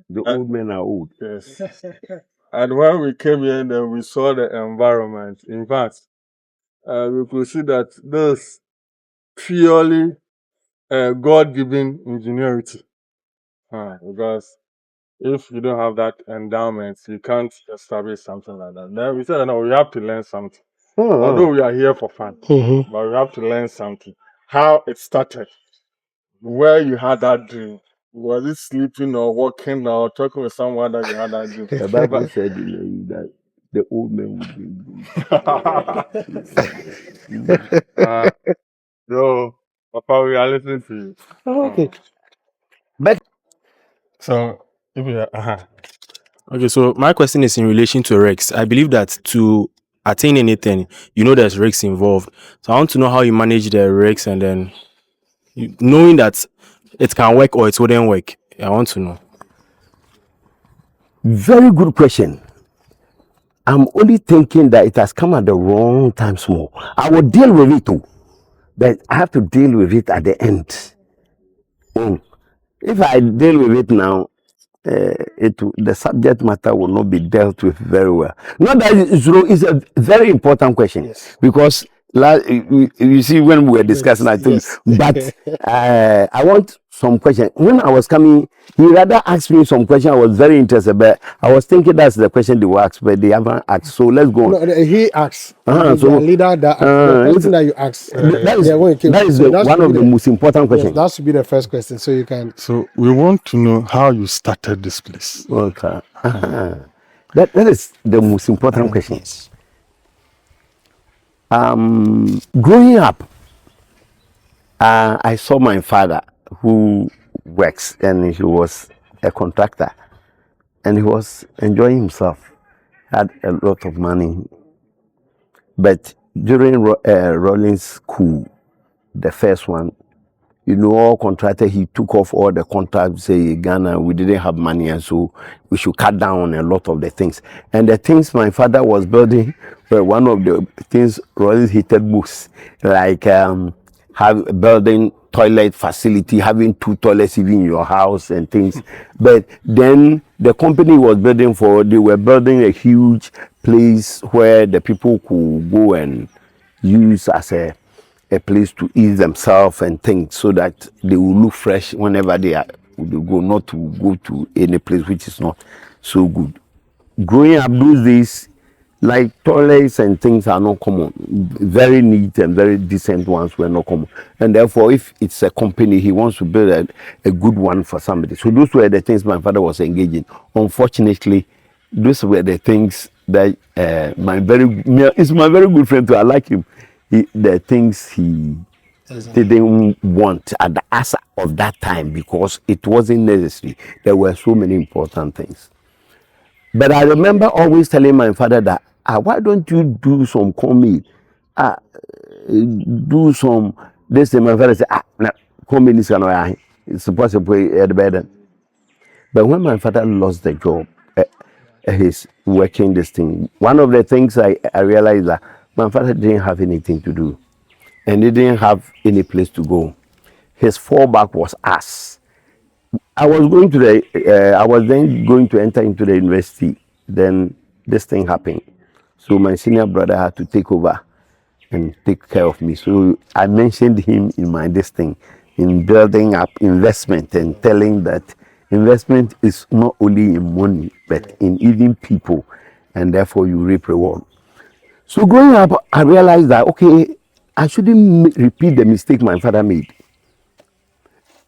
The Uh, old men are old. Yes. And when we came here, then we saw the environment. In fact, we could see that this purely God-given ingenuity. Because if you don't have that endowment, you can't establish something like that. Then we said, no, we have to learn something. Although we are here for fun, but we have to learn something. How it started, where you had that dream. Was it sleeping or walking or talking with someone that you had that dream? The Bible said that the old men would be. So, Papa, we are listening to you. Okay. But So, if we are, Okay, so my question is in relation to risks. I believe that to attain anything, there's risks involved. So I want to know how you manage the risks, and then knowing that it can work or it wouldn't work. I want to know. very good question. I'm only thinking that it has come at the wrong time small. I will deal with it too. But I have to deal with it at the end. If I deal with it now, the subject matter will not be dealt with very well. Not that it's wrong, it's a very important question. Yes. Because you see, when we were discussing, I told Yes. you, but I want some question. When I was coming, he rather asked me some question. I was very interested, but I was thinking that's the question they will ask, but they haven't asked. So let's go on. No, he asks. So the leader that the question that you ask. that is one of the most important questions. That should be the first question, so you can. so we want to know how you started this place. Okay. That is the most important question. Growing up, I saw my father who works, and he was a contractor, and he was enjoying himself, had a lot of money. But during rolling school, the first one, all contractor, he took off all the contracts, say Ghana, we didn't have money, and so we should cut down on a lot of the things. And the things my father was building were one of the things Rollins hated books, like building toilet facility, having 2 toilets even in your house and things. But then the company was building they were building a huge place where the people could go and use as a place to ease themselves and things, so that they will look fresh whenever they go, not to go to any place which is not so good. Growing up those days, like toilets and things are not common. Very neat and very decent ones were not common. And therefore, if it's a company, he wants to build a good one for somebody. So those were the things my father was engaging. Unfortunately, those were the things that it's my very good friend too. I like him. The things he didn't want at the answer of that time, because it wasn't necessary. There were so many important things. But I remember always telling my father that, why don't you do some cornmeal? Do some this thing. My father said, cornmeal is it's supposed to be at the bed. But when my father lost the job, he's working this thing. One of the things I realized that my father didn't have anything to do, and he didn't have any place to go. His fallback was us. I was then going to enter into the university. Then this thing happened. So my senior brother had to take over and take care of me. So I mentioned him in this thing, in building up investment, and telling that investment is not only in money, but in even people, and therefore you reap reward. So growing up, I realized that, okay, I shouldn't repeat the mistake my father made.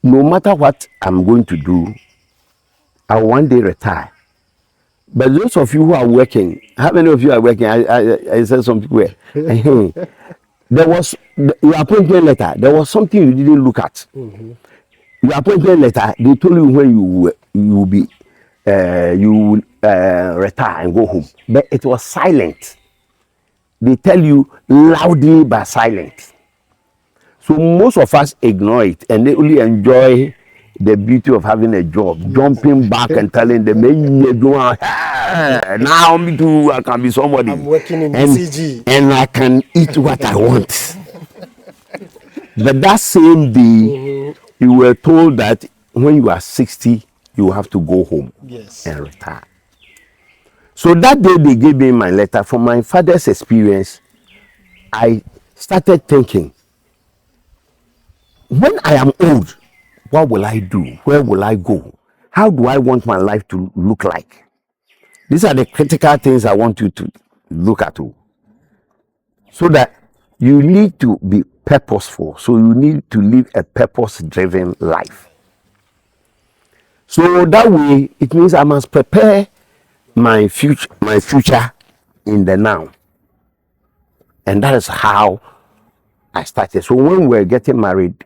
No matter what I'm going to do, I'll one day retire. But those of you who are working, how many of you are working? I said some people were. There was your appointment letter. There was something you didn't look at. Your appointment letter, they told you when you will be retire and go home. But it was silent. They tell you loudly but silent. So most of us ignore it, and they only enjoy the beauty of having a job, jumping back and telling them, now me too, I can be somebody. I'm working in BCG. And I can eat what I want. But that same day, you were told that when you are 60, you have to go home Yes. and retire. So that day they gave me my letter. From my father's experience, I started thinking, when I am old, what will I do? Where will I go? How do I want my life to look like? These are the critical things I want you to look at. So that you need to be purposeful. So you need to live a purpose-driven life. So that way, it means I must prepare my future in the now. And that is how I started. So when we were getting married,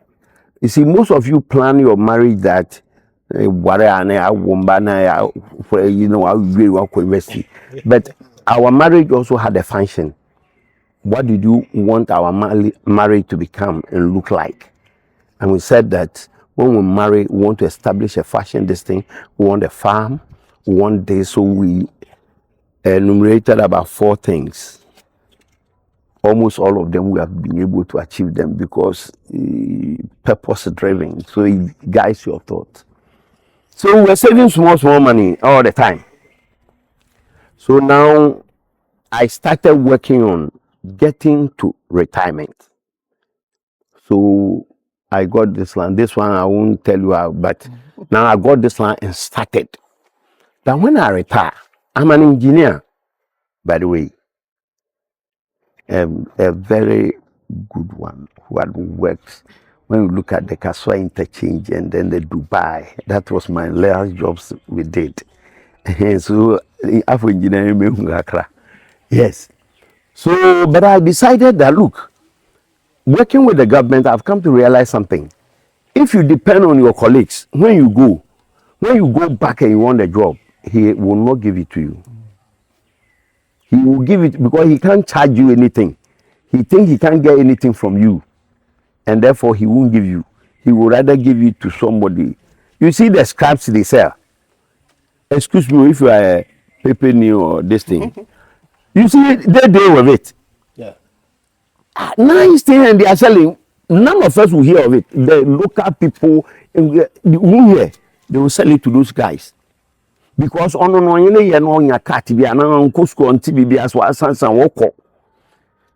you see, most of you plan your marriage that Majesty. But our marriage also had a function. What did you want our marriage to become and look like? And we said that when we marry, we want to establish a fashion this thing. We want a farm. We want this. So we enumerated about 4 things. Almost all of them we have been able to achieve them because purpose driven. So it guides your thoughts. So we're saving small money all the time. So now I started working on getting to retirement. So I got this land. This one I won't tell you how, but now I got this land and started. Then when I retire, I'm an engineer, by the way. A very good one who had worked. When we look at the Kaswa interchange and then the Dubai, that was my last jobs we did. So after engineering, yes. So, but I decided that look, working with the government, I've come to realize something. If you depend on your colleagues, when you go back and you want a job, he will not give it to you. He will give it because he can't charge you anything. He thinks he can't get anything from you, and therefore he won't give you. He will rather give it to somebody. You see the scraps they sell. Excuse me if you are a paper new or this thing. You see they deal with it. Yeah. Nice thing, and they are selling. None of us will hear of it. The local people who hear, they will sell it to those guys. Because on your cat be an uncle on TB as well as walk.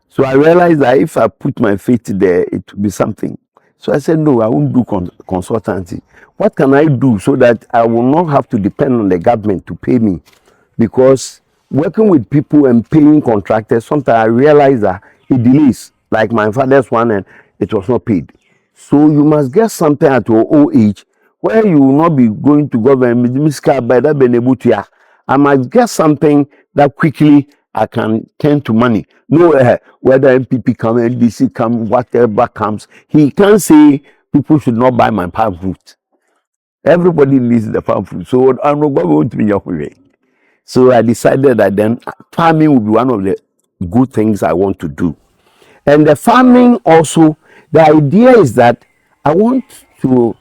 So I realized that if I put my faith there, it will be something. So I said, no, I won't do consultancy. What can I do so that I will not have to depend on the government to pay me? Because working with people and paying contractors, sometimes I realize that it delays. Like my father's one, and it was not paid. So you must get something at your old age where you will not be going to government. I must get something that quickly I can turn to money. No, whether MPP come, NDC come, whatever comes, he can't say people should not buy my palm fruit. Everybody needs the palm fruit. So I'm not going to be your way. So I decided that then farming will be one of the good things I want to do. And the farming also, the idea is that I want to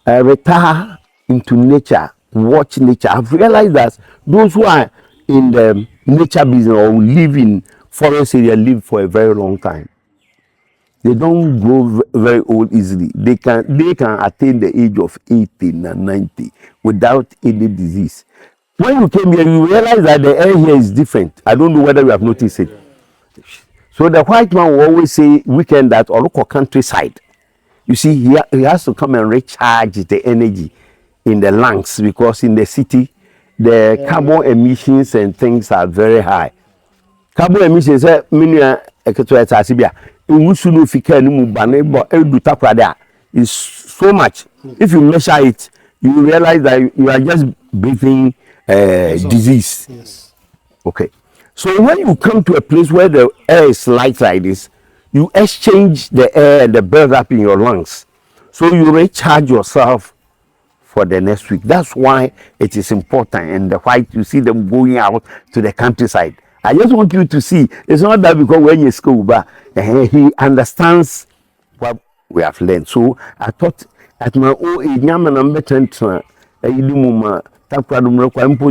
retire into nature, watch nature. I've realized that those who are in the nature business or live in forest area live for a very long time. They don't grow very old easily. They can attain the age of 80 and 90 without any disease. When you came here, you realize that the air here is different. I don't know whether you have noticed it. So the white man will always say weekend that or local countryside. You see, he has to come and recharge the energy in the lungs because in the city, the carbon emissions and things are very high. Carbon emissions, is so much. If you measure it, you realize that you are just breathing disease. Yes. Okay. So when you come to a place where the air is light like this, you exchange the air and the build-up in your lungs. So you recharge yourself for the next week. That's why it is important. And the white, you see them going out to the countryside. I just want you to see, it's not that because when you school, but he understands what we have learned. So I thought at my old age,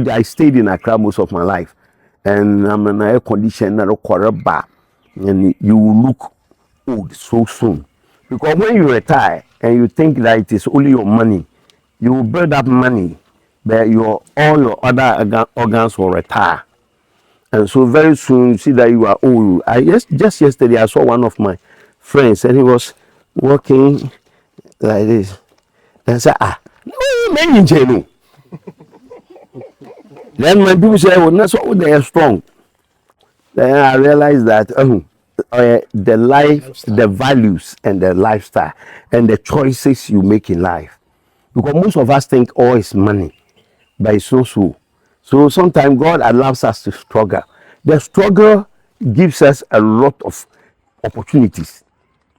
I stayed in Accra most of my life. And I'm in air condition and you will look old so soon. Because when you retire and you think that it is only your money, you will build up money. but all your other organs will retire. And so very soon you see that you are old. Just yesterday I saw one of my friends and he was walking like this. And I said, no, man, in jail. Then my people say, well, that's what they are strong. Then I realized that the life, the values and the lifestyle and the choices you make in life. Because most of us think all is money, but it's not so. So sometimes God allows us to struggle. The struggle gives us a lot of opportunities.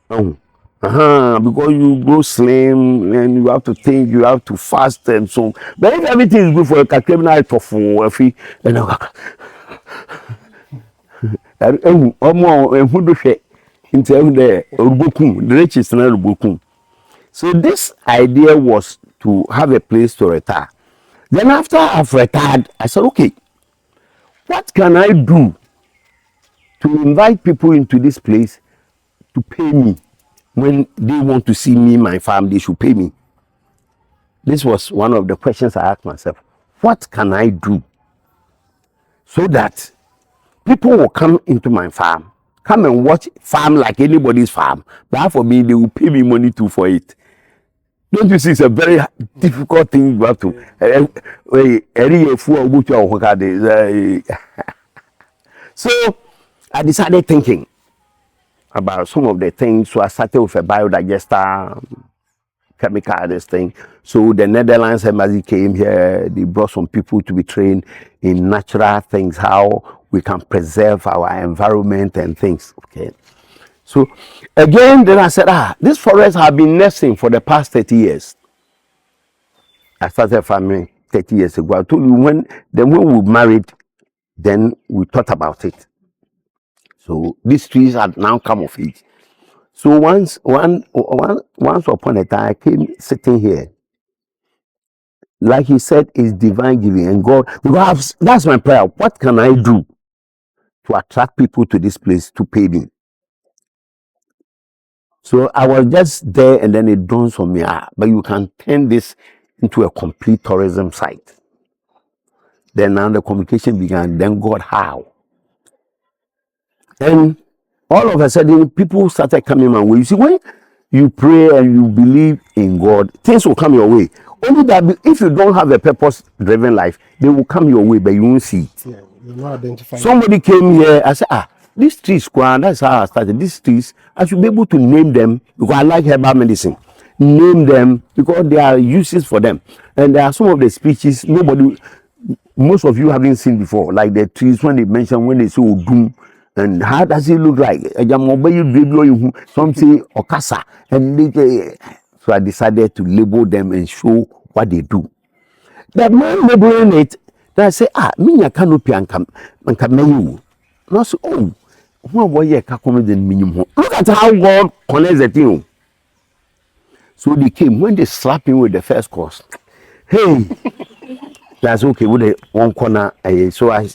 Because you grow slim and you have to think, you have to fast and so. But if everything is good for a criminal for so this idea was to have a place to retire. Then after I've retired, I said, okay, what can I do to invite people into this place to pay me? When they want to see me, my family, they should pay me. This was one of the questions I asked myself. What can I do so that people will come into my farm, come and watch farm like anybody's farm, but for me, they will pay me money too for it. Don't you see, it's a very difficult thing you have to. So I decided thinking about some of the things. So I started with a biodigester, chemical, this thing. So the Netherlands embassy came here. They brought some people to be trained in natural things, how we can preserve our environment and things. Okay. So again, then I said, this forest have been nesting for the past 30 years. I started farming 30 years ago. I told you when we married, then we thought about it. So these trees had now come of age. So once upon a time, I came sitting here. Like he said, it's divine giving, and God, because that's my prayer. What can I do to attract people to this place to pay me? So I was just there, and then it dawns on me, but you can turn this into a complete tourism site. Then now the communication began. Then God, how? And all of a sudden, people started coming my way. You see, when you pray and you believe in God, things will come your way. Only that if you don't have a purpose-driven life, they will come your way, but you won't see it. Yeah, you're not identifying. Somebody came here, I said, these trees, that's how I started. These trees, I should be able to name them because I like herbal medicine. Name them because there are uses for them. And there are some of the species most of you haven't seen before, like the trees when they mention, when they say Odum, and how does it look like? Some say Okasa, and so I decided to label them and show what they do. The man labeling it, then I say, me canopy and come. Not so, look at how God connects the thing. So they came, when they slapped him with the first course, hey, that's okay with the one corner. So I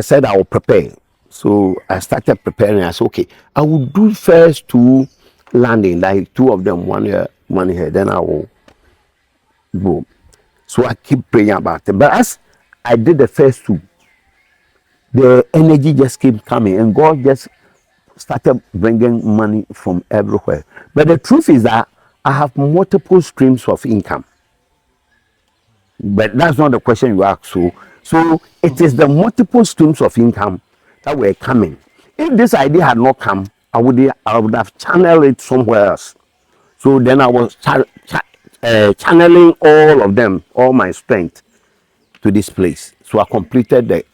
said I will prepare. So I started preparing. I said, okay, I will do first 2 landing, like 2 of them, one here, then I will go. So I keep praying about it. But as I did the first 2, the energy just kept coming, and God just started bringing money from everywhere. But the truth is that I have multiple streams of income. But that's not the question you asked. So it is the multiple streams of income that were coming. If this idea had not come, I would have channeled it somewhere else. So then I was channeling all of them, all my strength, to this place. So I completed the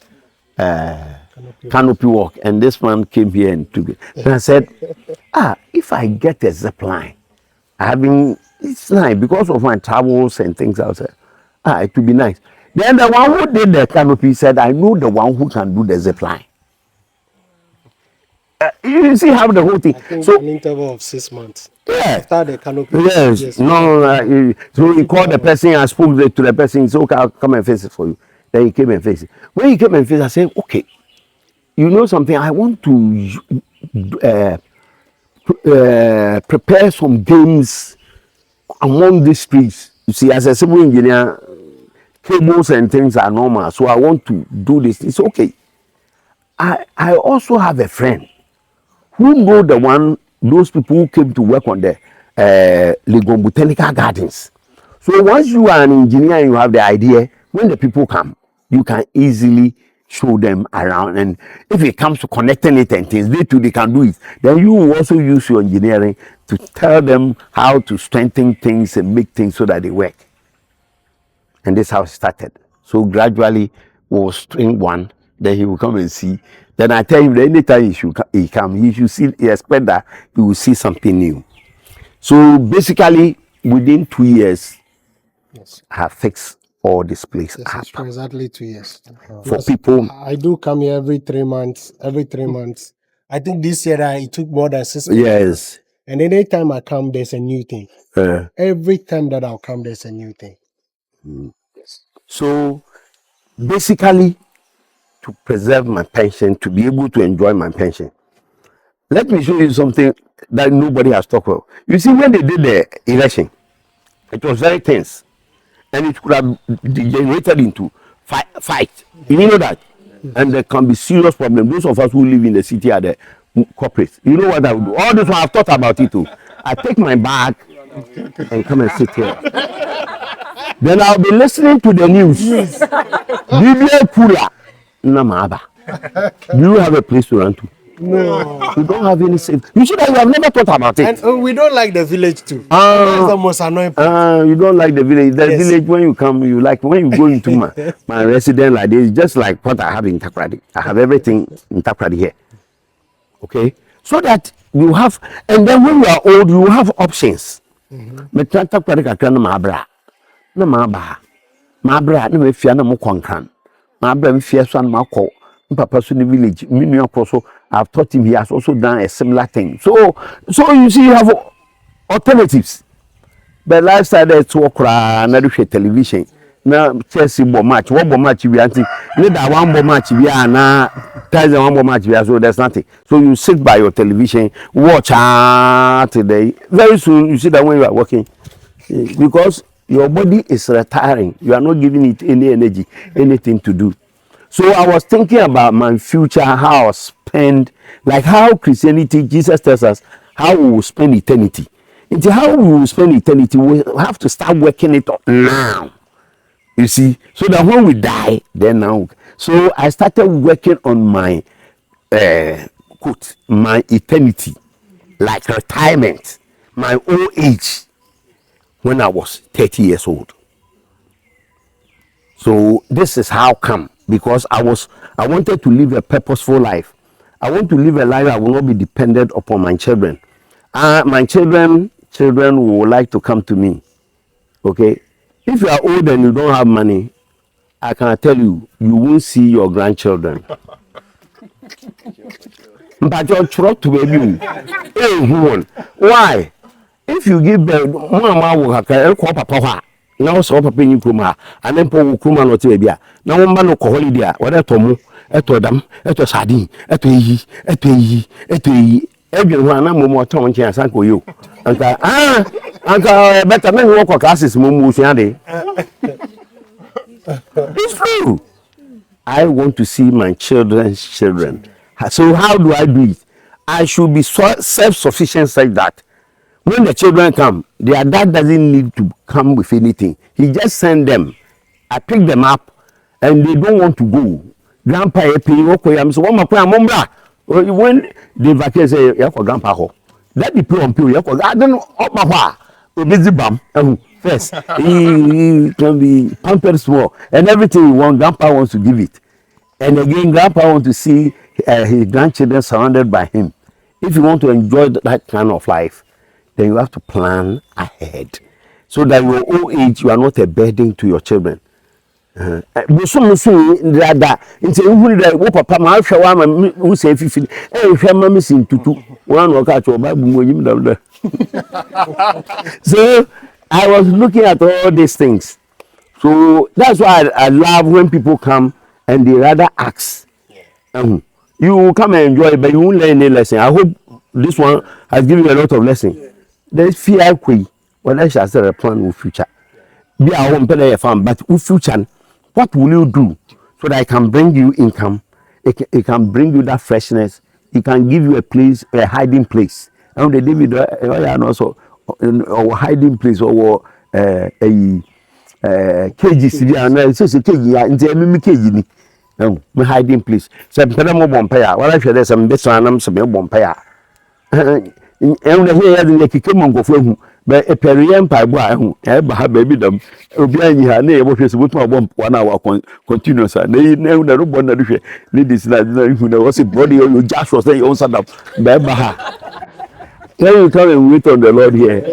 canopy walk, and this man came here and took it. And I said, if I get a zip line, it's nice because of my travels and things outside. It would be nice. Then the one who did the canopy said, I know the one who can do the zip line. You see how the whole thing. I think So an interval of 6 months. yeah. After the canopy. Yes. No. So he called the person and spoke to the person. He said, okay, I'll come and face it for you. Then he came and faced it. When he came and faced it, I said, okay, you know something? I want to prepare some games among these trees. You see, as a civil engineer, cables and things are normal, so I want to do this. It's okay. I also have a friend who know those people who came to work on the Legon Botanical Gardens. So once you are an engineer and you have the idea, when the people come, you can easily show them around. And if it comes to connecting it and things, they can do it. Then you will also use your engineering to tell them how to strengthen things and make things so that they work. And this is how it started. So gradually we'll string one, then he will come and see. Then I tell him that anytime he come, he should see, he expect that he will see something new. So basically, within 2 years, Yes. I have fixed all this place Yes, up it's for exactly 2 years. for Yes, people. I do come here every 3 months. Every 3 months. I think this year it took more than 6 months. Yes. And anytime I come, there's a new thing. Uh, Every time that I'll come, there's a new thing. so basically, to preserve my pension, to be able to enjoy my pension. Let me show you something that nobody has talked about. You see, when they did the election, it was very tense, and it could have degenerated into fight. You know that, and there can be serious problems. Those of us who live in the city are the corporates. You know what I would do? All this one I've thought about it too. I take my bag and come and sit here. Then I'll be listening to the news. Video cooler. Namaba. Do you have a place to run to? No. You don't have any safe. You see that you have never thought about it. And we don't like the village too. That's the most annoying part. You don't like the village. The Yes. village, when you come, you like, when you go into my residence like this, just like what I have in Takrady. I have everything in Takrady here. Okay? So that you have, and then when you are old, you have options. Me Takrady kakra na mabra. Na maba. Mabra na me fia na mo kwankran. Mabra me fia so na makọ. Papa so in the village, so I've taught him, he has also done a similar thing. So you see, you have alternatives. But lifestyle that's walk around, television. Now Chelsea bo match, one bo match we anti. Neither one bo match we are na Tyson one bo match we are, so there's nothing. So you sit by your television, watch today. Very soon you see that when you are working, because your body is retiring, you are not giving it any energy, anything to do. So I was thinking about my future, how I'll spend, like how Christianity, Jesus tells us how we will spend eternity. Into how we will spend eternity, we have to start working it up now. You see, so that when we die, then now. So I started working on my quote, my eternity, like retirement, my old age, when I was 30 years old. So this is how come, because I wanted to live a purposeful life. I want to live a life I will not be dependent upon my children. My children will like to come to me. Okay, if you are old and you don't have money, I can tell you, you won't see your grandchildren. Why? If you give them papa, now so papa in Kuma, and then Paul Kuma not to now one man of holiday, whether Tomu, etodam, eto sardine, eto everyone, I'm more tongue chance, Uncle you. Uncle, better men walk classes, Mumu. It's true. I want to see my children's children. So how do I do it? I should be self-sufficient such that when the children come, their dad doesn't need to come with anything. He just send them. I pick them up, and they don't want to go. Grandpa, I'm so when the vacation say, "Yeah, for grandpa." That the plum pill. Yeah, for I don't know. Busy bum. First, he can be pampered small, and everything he wants, grandpa wants to give it. And again, grandpa wants to see his grandchildren surrounded by him. If you want to enjoy that kind of life, then you have to plan ahead, so that your old age you are not a burden to your children. Papa who say so I was looking at all these things. So that's why I love when people come and they rather ask. You will come and enjoy, but you won't learn any lesson. I hope this one has given you a lot of lesson. There's fear, well, I shall say a plan with future. Be our own player farm, but with future. What will you do so that it can bring you income? It can bring you that freshness. It can give you a place, a hiding place. And the David, also or hiding place or a KG, and it's a KG, and the KG. No, my hiding place. Some Panama Bompaya, what I should have some best one, some Bompaya. And here the Kikamon go for whom, but a Perian Pagua, who ever baby them, obeying her name, which is with my 1 hour continuous. They know the robot, ladies, who was a body, you just was saying, also up, Babaha. When you come and wait on the Lord here,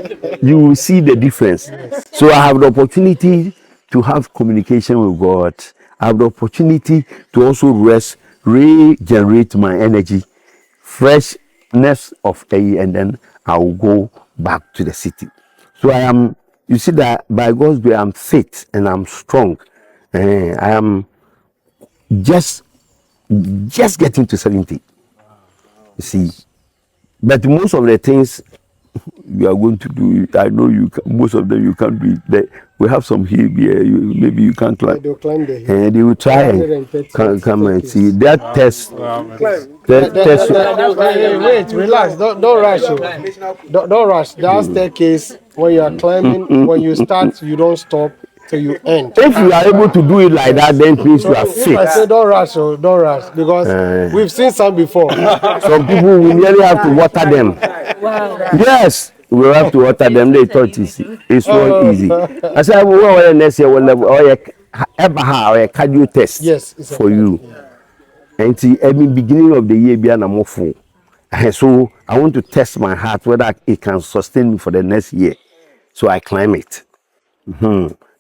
you will see the difference. So I have the opportunity to have communication with God. I have the opportunity to also rest, regenerate my energy, freshness of air, and then I will go back to the city. So I am, you see that by God's grace, I'm fit and I'm strong. I am just getting to 70. You see. But most of the things you are going to do, I know you can, most of them you can't do it. We have some hill here, maybe you can't climb. They'll climb the hill. And they will try and come and see. That test. Wait, relax. Don't rush. Don't rush. That staircase, when you are climbing, when you start, you don't stop till you end. If you are able to do it like that, then it means you are If I fit. say don't rush, because we've seen some before. Some people we nearly have to water them. Wow. Yes, we have to water them. They thought it's not easy. I said, well, next year we'll have or a cardio test Yes, for you. And see, every beginning of the year, be an amorpho. So I want to test my heart whether it can sustain me for the next year. So I climb it.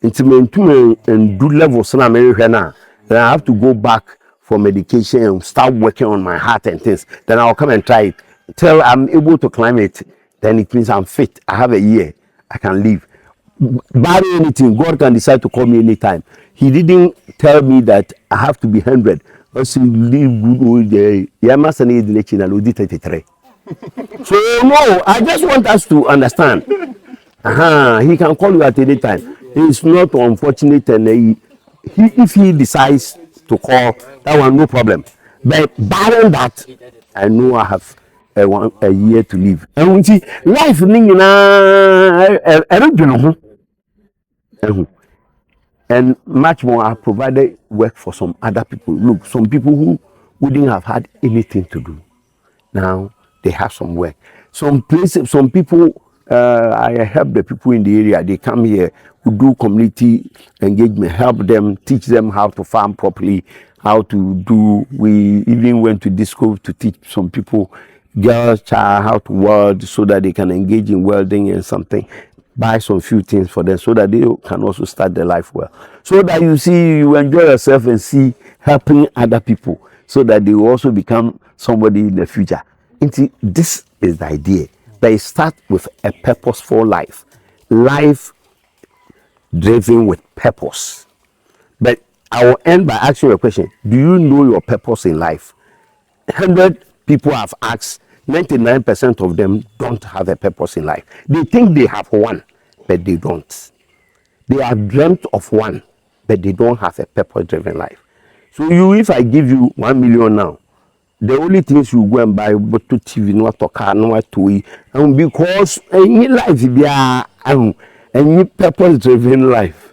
Into and do levels now. Then I have to go back for medication and start working on my heart and things. Then I'll come and try it till I'm able to climb it. Then it means I'm fit. I have a year. I can live. Barring anything, God can decide to call me anytime. He didn't tell me that I have to be 100. But he live good old day. Eyramax and the election and 33. So no, I just want us to understand. He can call you at any time. It's not unfortunate, and if he decides to call, that one no problem. But barring that, I know I have a year to live. And we see life, and much more. I provided work for some other people. Look, some people who wouldn't have had anything to do. Now they have some work. Some places, some people. I help the people in the area. They come here, we do community engagement, help them, teach them how to farm properly, how to do. We even went to disco to teach some people, girls, child, how to weld so that they can engage in welding and something. Buy some few things for them so that they can also start their life well. So that you see, you enjoy yourself and see helping other people so that they will also become somebody in the future. This is the idea. They start with a purposeful life driven with purpose. But I will end by asking you a question. Do you know your purpose in life? 100 people have asked, 99% of them don't have a purpose in life. They think they have one, but they don't. They have dreamt of one, but they don't have a purpose-driven life. So if I give you 1 million now, the only things you go and buy but to TV, not to car, not to and because any life be any purpose-driven life.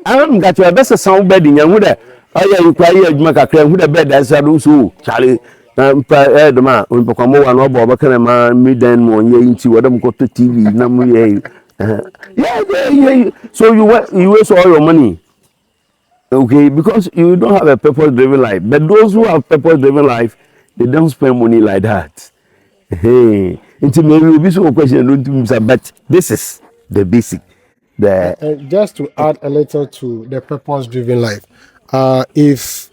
I haven't got your best sound bed in your wood. Oh yeah, you cry here, you make a claim with a bed that's a so Charlie. The man, when Pocamo and Robo, can a man mid then one year into what I'm got to TV, yeah. So you waste all your money. Okay, because you don't have a purpose-driven life. But those who have purpose-driven life, they don't spend money like that. Hey, into maybe will be some question, but this is the basic. And just to add a little to the purpose-driven life, if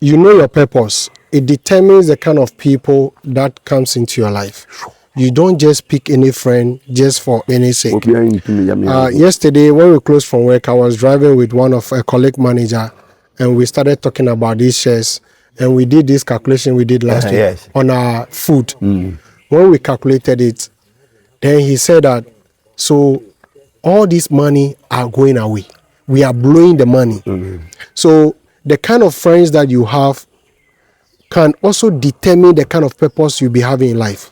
you know your purpose, it determines the kind of people that comes into your life. You don't just pick any friend just for any sake. Yesterday, when we closed from work, I was driving with one of a colleague manager, and we started talking about these shares, and we did this calculation we did last week on our food. When we calculated it, then he said that, so all this money are going away. we are blowing the money. So the kind of friends that you have can also determine the kind of purpose you'll be having in life.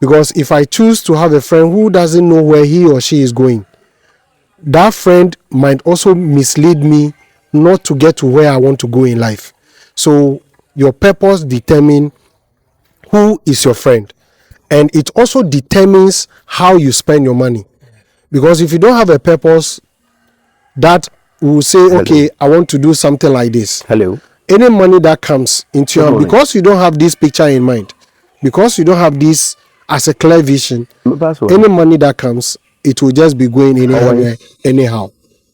Because if I choose to have a friend who doesn't know where he or she is going, that friend might also mislead me not to get to where I want to go in life. So your purpose determines who is your friend, and it also determines how you spend your money. Because if you don't have a purpose that will say, okay, I want to do something like this, any money that comes into your hand, because you don't have this picture in mind, because you don't have this as a clear vision, any money that comes, it will just be going anyhow.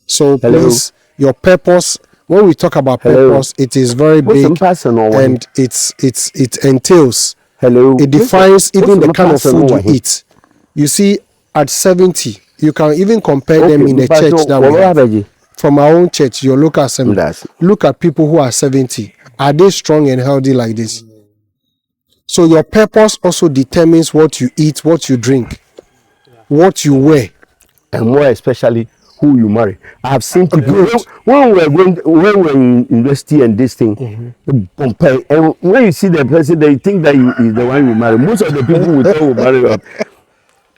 So please, your purpose, when we talk about purpose, it is very big, and it entails, it defines even the kind of food you eat. You see, at 70, you can even compare them in the church that we have. From our own church, your local assembly, look at people who are 70. Are they strong and healthy like this? So your purpose also determines what you eat, what you drink, what you wear, and more especially who you marry. I have seen people when we're in university and this thing, compare, and when you see the person, they think that you is the one you marry. Most of the people will tell you marry.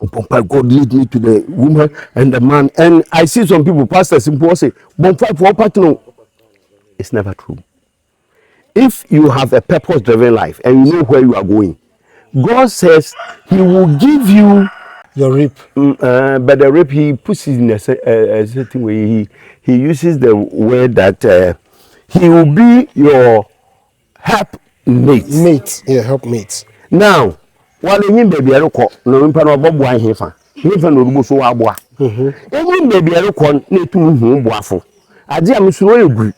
God lead me to the woman and the man, and I see some people, pastors, simple say, for partner. It's never true. If you have a purpose-driven life and you know where you are going, God says He will give you your reap. But the reap He puts it in a certain way. He uses the word that He will be your helpmate. Helpmate. Now, while you baby aroko, no impa no bobo an hefa. Hefa no rubo so wa aboa. Any baby aroko na etum hu boafo. Ade am so we gu.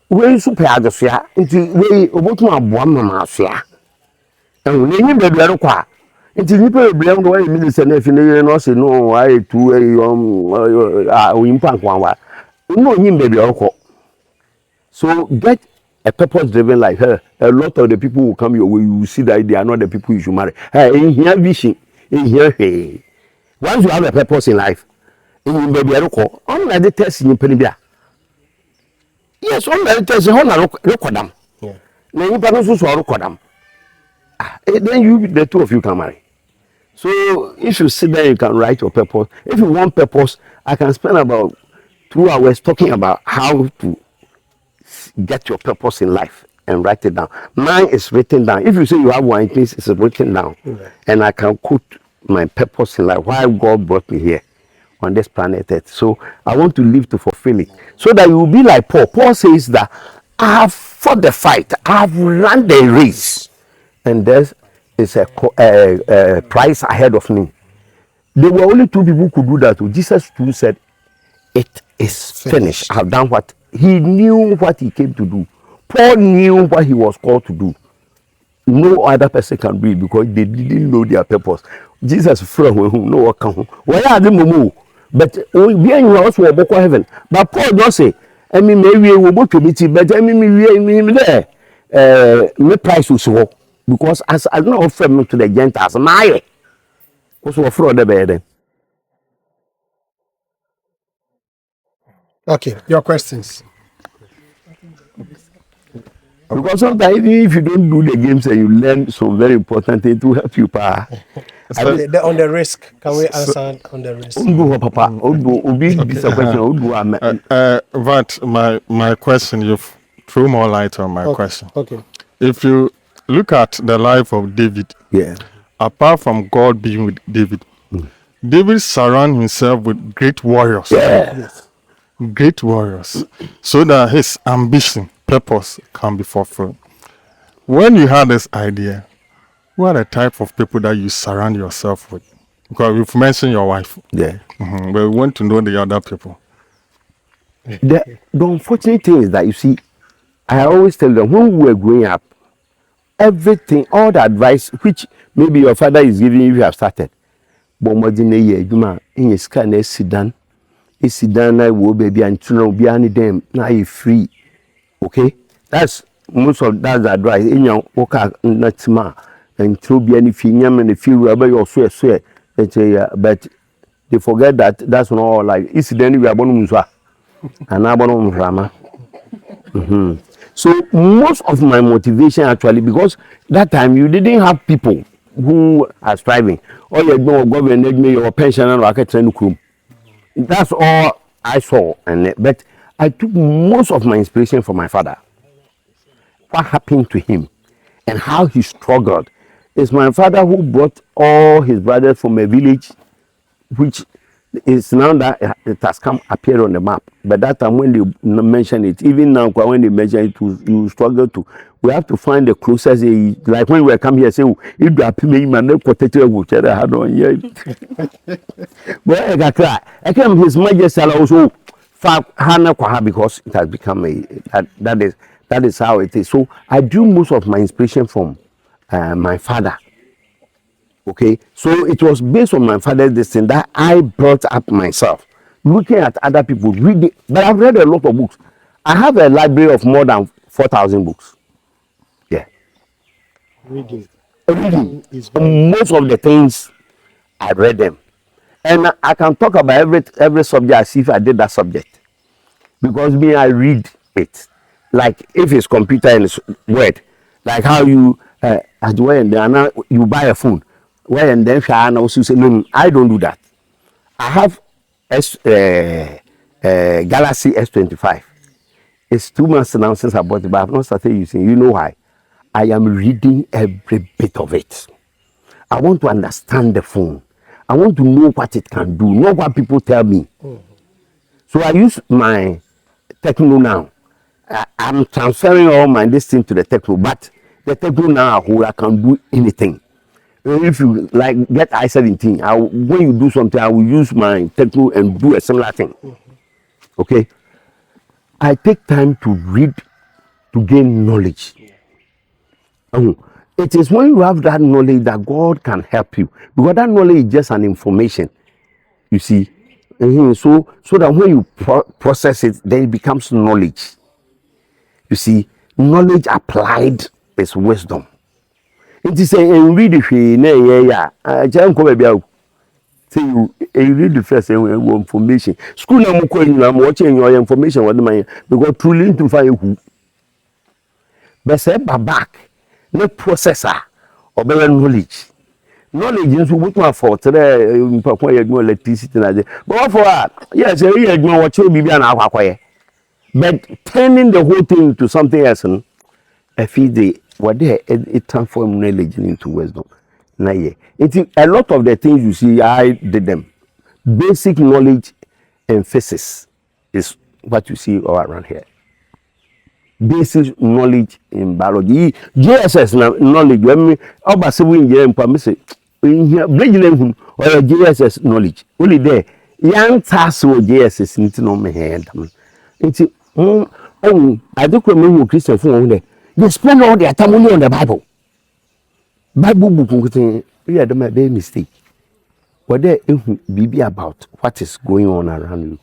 We super adosia nti we obotum aboa mama asoa. And any baby aroko a nti nipa ebia no wa minister na fi ne no se no ai tu impa kwanwa. No nyim baby aroko. So get a purpose-driven life. A lot of the people who come your way, you will see that they are not the people you should marry. In here vision, in here, hey. Once you have a purpose in life, in baby, I call on the test in Penibia. Yes, on the test, on a record them. Now you can also record them. Then you, the two of you can marry. So if you sit there, you can write your purpose. If you want purpose, I can spend about 2 hours talking about how to get your purpose in life and write it down. Mine is written down. If you say you have one, it means it's written down. And I can quote my purpose in life, why God brought me here on this planet Earth. So I want to live to fulfill it. So that you will be like Paul. Paul says that I have fought the fight, I have run the race, and there is a prize ahead of me. There were only 2 people who could do that. Jesus too said, it is finished. I have done what he knew what he came to do. Paul knew what he was called to do. No other person can do it because they didn't know their purpose. Jesus friend who know what can. Why are they mumu? But we be in house for boko heaven. But Paul don't say, I mean maybe we will to meet, but I mean me there. Me price will show because as I don't offer me to the Gentiles, my also offer the bed. Okay, your questions. Because sometimes if you don't do the games and you learn some very important things to help you, pa. On the risk, can we answer on the risk? But my question, you've threw more light on my question. Okay. If you look at the life of David, apart from God being with David, David surrounded himself with great warriors. Great warriors, so that his ambition, purpose can be fulfilled. When you had this idea, what are the type of people that you surround yourself with? Because we've mentioned your wife. But we want to know the other people. The unfortunate thing is that you see, I always tell them when we were growing up, everything, all the advice which maybe your father is giving you, have started. But more than a year, you in your scan, sit down. Sit down, I will baby and children be any them now you free. Okay, that's most of that advice in your work not smart and to be any finium and the few rubber or swear but they forget that that's not all like incidentally we are born and abono mframa. So most of my motivation actually, because that time you didn't have people who are striving. Or you know government me your pension and rocket room. That's all I saw, but I took most of my inspiration from my father. What happened to him and how he struggled. It's my father who brought all his brothers from a village, which is now that it has come appear on the map. But that time when they mention it, even now when they mention it, you struggle to. We have to find the closest. Like when we come here, say, "If you are paying man, no protector will tell had on here." But I cry. I came His Majesty also Hana Kwaha because it has become that is how it is. So I drew most of my inspiration from my father. Okay, so it was based on my father's destiny that I brought up myself, looking at other people, reading. But I've read a lot of books. I have a library of more than 4,000 books. Yeah, Reading. reading. Is very Most of the things I read them, and I can talk about every subject as if I did that subject, because me I read it. Like if it's computer and it's word, like how you at when you buy a phone, where and then also say no, I don't do that. I have Galaxy S25. It's 2 months now since I bought it, but I've not started using it. You know why? I am reading every bit of it. I want to understand the phone. I want to know what it can do, not what people tell me. So I use my Techno now. I'm transferring all my this thing to the Techno, but the Techno now I can do anything. If you like get I-17, when you do something, I will use my Techno and do a similar thing. Okay? I take time to read to gain knowledge. It is when you have that knowledge that God can help you, because that knowledge is just an information. You see, so that when you process it, then it becomes knowledge. You see, knowledge applied is wisdom. It is saying read the say you read the first information. School I'm watching your information what my because truly to find who. But say back, no processor or better knowledge. Knowledge is what for today electricity. But for yes, you know what you be an aqua. But turning the whole thing into something else, I feel what it transforms knowledge into wisdom. Now, yeah, a lot of the things you see, I did them. Basic knowledge and physics is what you see all around here. Basic knowledge in biology, JSS knowledge. When me about civil engineering, I say in here, bridging or JSS knowledge. Only there, young task with JSS need to know me hand. I don't remember Christian phone there. They spend all their time only on the Bible. Bible book, we had made a mistake. But there be about what is going on around you.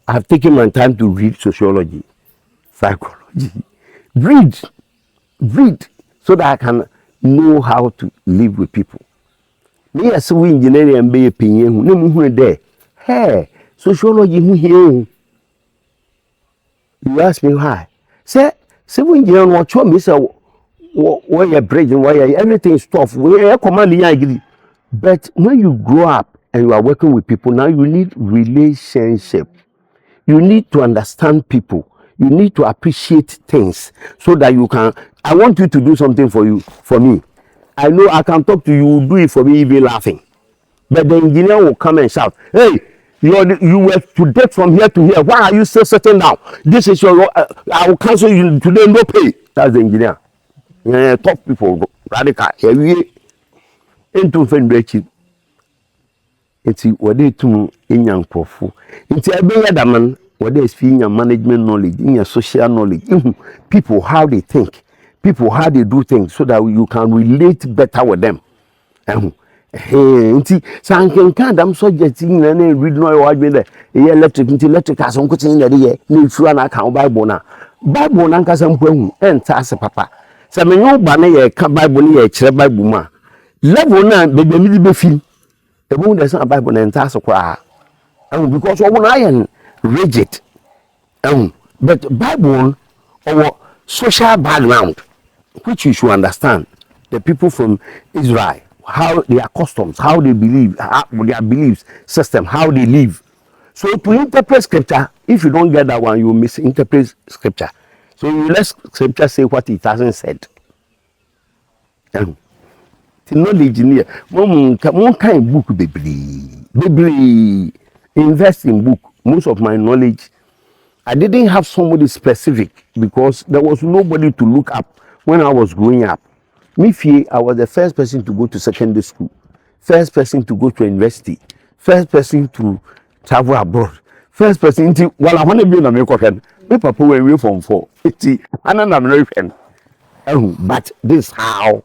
I have taken my time to read sociology, psychology, read, so that I can know how to live with people. Me as we engineering and be opinion, no there. Hey, sociology who here. You ask me why? Say civil engineering what you me say where you bridge and where everything is tough. Where command I agree. But when you grow up and you are working with people, now you need relationship. You need to understand people. You need to appreciate things so that you can. I want you to do something for me. I know I can talk to you, do it for me, even laughing. But the engineer will come and shout, "Hey, you were to date from here to here. Why are you still sitting down? This is your. I will cancel you today. No pay." That's the engineer. Top people, radical. Into Fendechi. It's what they do in young profu. It's a big man. What they is in your management knowledge, in your social knowledge, people how they think, people how they do things, so that you can relate better with them. Nti sankenka dam subject na read no wa dwe dey electric as on kutin dey dey na ifura na kan Bible na nkasa mpwahu enta ase papa se menyo ba na ye ka Bible na ye kire Bible ma level na bebe mi be fi e bo dey say Bible na enta ase kwa because we na iron rigid But Bible or social background, which you should understand. The people from Israel, how their customs, how they believe, how, their beliefs system, how they live. So to interpret scripture, if you don't get that one, you misinterpret scripture. So you let scripture say what it hasn't said. The knowledge in here, one kind book, baby, invest in book. Most of my knowledge, I didn't have somebody specific because there was nobody to look up when I was growing up. I was the first person to go to secondary school, first person to go to university, first person to travel abroad, first person to, well, I want to be on American. My papa went away from 4. I'm an American. But this is how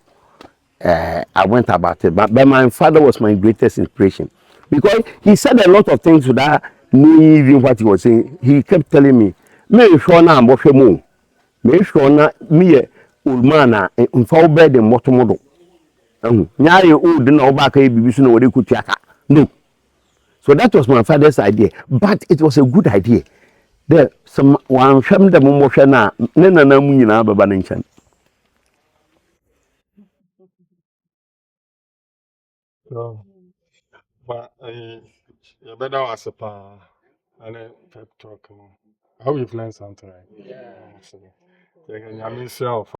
I went about it. But my father was my greatest inspiration because he said a lot of things without knowing even what he was saying. He kept telling me, "Me sure na mbofwe mo. Me sure na me old man na mfa obed the motomodo. Nya ye old na obaka e bibi so na wode kutuaka." No. So that was my father's idea, but it was a good idea. There some one hwem de mo hwe na ne nana mu nyina baba ne nkyɛn. So, but you better was a pa and a pep talk. I hope you've learned something, right? Yeah. So, I mean,